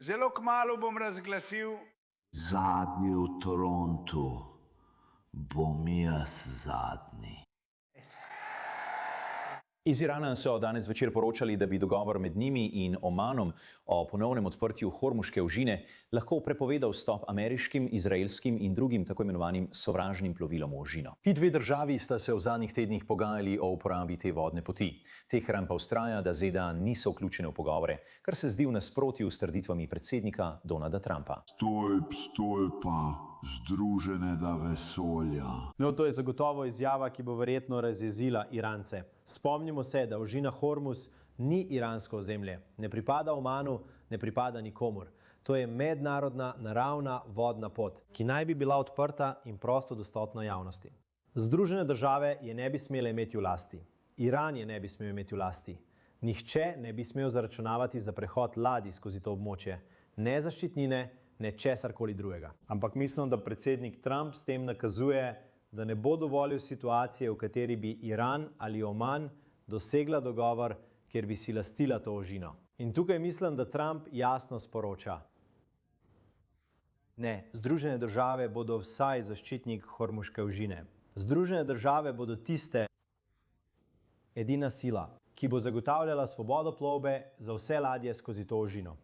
Zelo kmalu bom razglasil Zadnji v Torontu, bom jaz zadnji. Iz Irana so danes zvečer poročali, da bi dogovor med njimi in Omanom o ponovnem odprtju Hormuške ožine lahko prepovedal vstop ameriškim, izraelskim in drugim tako imenovanim sovražnim plovilom v ožino. Ti dve državi sta se v zadnjih tednih pogajali o uporabi te vodne poti. Teheran pa vztraja, da ZDA niso vključene v pogovore, kar se zdi v nasprotju s trditvami predsednika Donalda Trumpa. Stolp stolpa, združenega vesolja. No, to je zagotovo izjava, ki bo verjetno razjezila Irance. Spomnimo se, da ožina Hormuz ni iransko ozemlje, ne pripada Omanu, ne pripada nikomur. To je mednarodna naravna vodna pot, ki naj bi bila odprta in prosto dostopna javnosti. Združene države je ne bi smele imeti v lasti. Iran je ne bi smel imeti v lasti. Nihče ne bi smel zaračunavati za prehod ladij skozi to območje. Ne zaščitnine, ne česarkoli drugega. Ampak mislim, da predsednik Trump s tem nakazuje, da ne bo dovolil situacije, v kateri bi Iran ali Oman dosegla dogovor, kjer bi si lastila to ožino. In tukaj mislim, da Trump jasno sporoča: ne, Združene države bodo vsaj zaščitnik Hormuške ožine. Združene države bodo tiste edina sila, ki bo zagotavljala svobodo plovbe za vse ladje skozi to ožino.